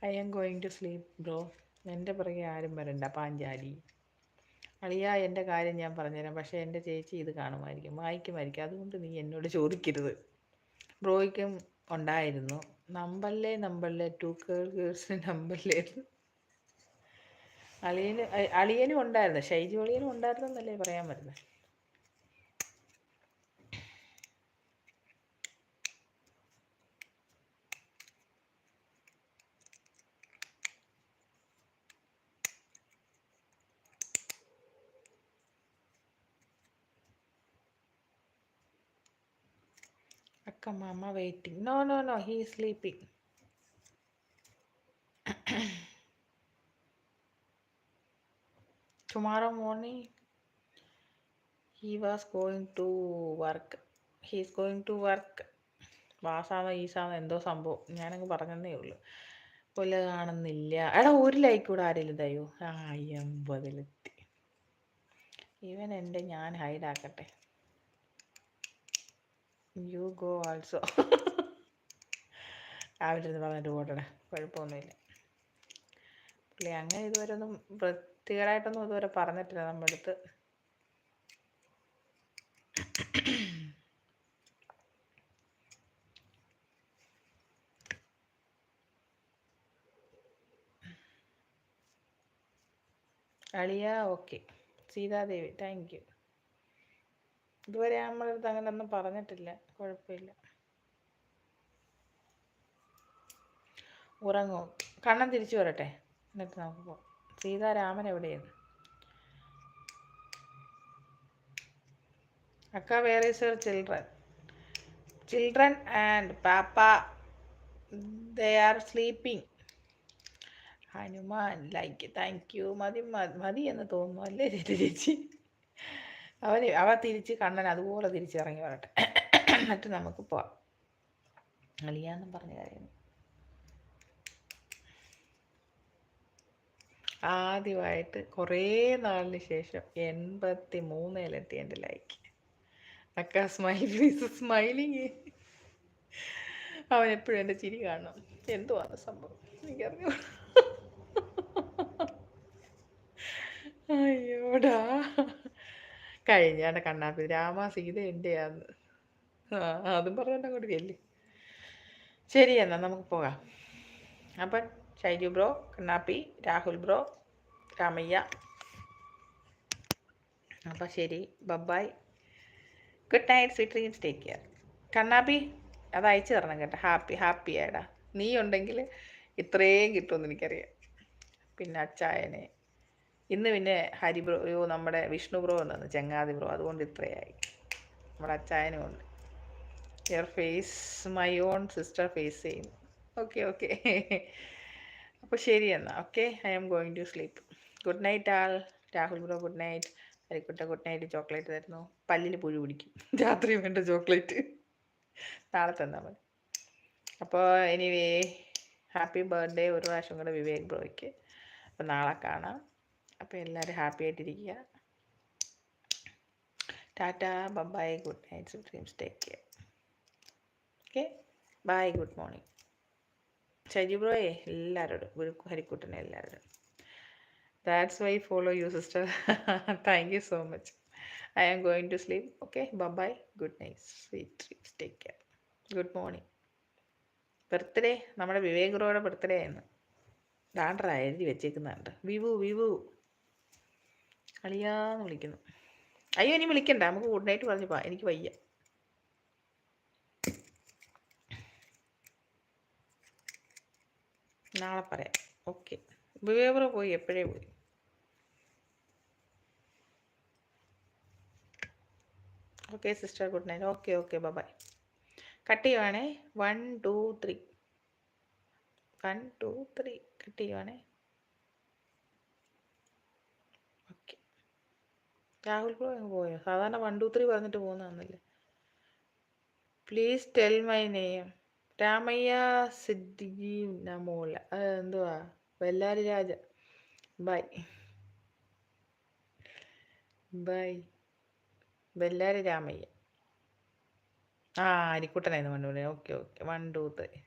I am going to sleep bro. എൻ്റെ പുറകെ ആരും വരണ്ട പാഞ്ചാലി. അളിയാ എൻ്റെ കാര്യം ഞാൻ പറഞ്ഞുതരാം, പക്ഷേ എൻ്റെ ചേച്ചി ഇത് കാണുമായിരിക്കും, വായിക്കുമായിരിക്കും, അതുകൊണ്ട് നീ എന്നോട് ചോദിക്കരുത്. ബ്രോയ്ക്കും ഉണ്ടായിരുന്നു. നമ്പറിലെ ടു കേഴ്സ് നമ്പറിലേ. അളിയനും ഉണ്ടായിരുന്നു, ഷൈജു അളിയനും ഉണ്ടായിരുന്നു എന്നല്ലേ പറയാൻ പറ്റുന്നത്. Akka mama waiting. No. He is sleeping. Tomorrow morning he was going to work. He is going to work. വാസാമ ഈസാമ എന്തോ സംഭവം ഞാനങ്ങ് പറഞ്ഞതേ ഉള്ളൂ. പുല്ല കാണുന്നില്ല. എടാ ഒരു ലൈക്ക് കൂടെ ആരെങ്കിലും തരൂ. 80 ഇവൻ എൻ്റെ ഞാൻ ഹൈഡാക്കട്ടെ. You go also. രാവിലെ ഇരുന്ന് പറഞ്ഞിട്ട് പോട്ടടാ, കുഴപ്പമൊന്നുമില്ല. പുള്ളി അങ്ങനെ ഇതുവരെ ഒന്നും വൃത്തികേടായിട്ടൊന്നും ഇതുവരെ പറഞ്ഞിട്ടില്ല നമ്മുടെ അടുത്ത്. അളിയ ഓക്കെ. Sitadevi thank you. ഇതുവരെ നമ്മളടുത്ത് അങ്ങനെ ഒന്നും പറഞ്ഞിട്ടില്ല, കുഴപ്പമില്ല. ഉറങ്ങോ? കണ്ണൻ തിരിച്ചു വരട്ടെ, എന്നിട്ട് നമുക്ക് പോകാം. സീതാരാമൻ എവിടെയാണ്? അക്ക where is your children and പാപ്പ they are sleeping. Hanuman like thank you. മതി എന്ന് തോന്നുന്നു അല്ലേ ചേച്ചി? അവ തിരിച്ച് കണ്ണൻ അതുപോലെ തിരിച്ചിറങ്ങി വരട്ടെ, എന്നിട്ട് നമുക്ക് പോവാം. അളിയാന്നും പറഞ്ഞ കാര്യം ആദ്യമായിട്ട് കുറേ നാളിന് ശേഷം 83 എൻ്റെ ലൈക്ക്. അക്ക സ്മൈലിങ്. അവൻ എപ്പോഴും എൻ്റെ ചിരി കാണണം. എന്തുവാണ് സംഭവം എനിക്കറിഞ്ഞു. അയ്യോടാ, കഴിഞ്ഞാണ്ട് കണ്ണാപ്പി രാമ സീത എൻ്റെയാന്ന്. അതും പറഞ്ഞോണ്ട് അങ്ങോട്ട് ചെല്ലി. ശരി, എന്നാൽ നമുക്ക് പോകാം. അപ്പം ഷൈജു ബ്രോ, കണ്ണാപ്പി, രാഹുൽ ബ്രോ, രാമയ്യ, അപ്പം ശരി, bye-bye, good night, sweet dreams, take care. കണ്ണാപ്പി അത് അയച്ചു തരണം കേട്ടോ. ഹാപ്പി ആയിടാ. നീ ഉണ്ടെങ്കിൽ ഇത്രയും കിട്ടുമെന്ന് എനിക്കറിയാം. പിന്നെ അച്ചായനെ ഇന്ന് പിന്നെ ഹരി ബ്രോ, നമ്മുടെ വിഷ്ണു ബ്രോ എന്നാണ് ചങ്ങാതി ബ്രോ, അതുകൊണ്ട് ഇത്രയായി. നമ്മുടെ അച്ചായനും ഉണ്ട്. Your face my own sister face ചെയ്യും. ഓക്കെ. അപ്പോൾ ശരി എന്നാൽ okay. I am going to sleep. Good night all. Rahul bro good night. ഹരിക്കുട്ട ഗുഡ് നൈറ്റ്. ചോക്ലേറ്റ് തരുന്നു, പല്ലിൽ പുഴു പിടിക്കും. രാത്രി വേണ്ട ചോക്ലേറ്റ്, നാളെ തന്നാൽ മതി. അപ്പോൾ എനിവേ ഹാപ്പി ബർത്ത്ഡേ ഒരു പ്രാവശ്യം കൂടെ വിവേക് ബ്രോയ്ക്ക്. അപ്പോൾ നാളെ കാണാം. അപ്പോൾ എല്ലാവരും ഹാപ്പി ആയിട്ടിരിക്കുക. Tata, bye, good night, sweet dreams, take care. Okay, bye, good morning. Shaiju ബ്രോയെ എല്ലാവരോടും, ഹരിക്കുട്ടനെ എല്ലാവരോടും. That's why I follow you, sister. Thank you so much. I am going to sleep. Okay, bye. Good night. Sweet dreams. Take care. Good morning. Birthday നമ്മുടെ വിവേക് ബ്രോയുടെ birthday ആയിരുന്നു. ഡാൻഡ്ര എഴുതി വെച്ചേക്കുന്നുണ്ട്. വിവു അളിയാന്ന് വിളിക്കുന്നു. അയ്യോ, ഇനി വിളിക്കണ്ട, നമുക്ക് ഗുഡ് നൈറ്റ് പറഞ്ഞു പോവാം. എനിക്ക് വയ്യ. നാളെ പറയാം. ഓക്കെ. വിവേക് ബ്രോ പോയി, എപ്പോഴേ പോയി. Okay sister, good night. Okay, bye. Cut ചെയ്യുവാണേ. 1 2 3 1 2 3 കട്ട് ചെയ്യുവാണേ. ഓക്കെ. രാഹുൽ ബ്രോ അങ്ങ് പോയോ? സാധാരണ 1 2 3 പറഞ്ഞിട്ട് പോകുന്നതാണല്ലേ. Please tell my name. Ramayya Siddiqui നമോല. എന്തുവാ? വെല്ലാരി രാജ. ബൈ. വെല്ലാരി രാമയ്യ. അരിക്കുട്ടനായിരുന്നു 1 2 3. ഓക്കെ 1 2 3.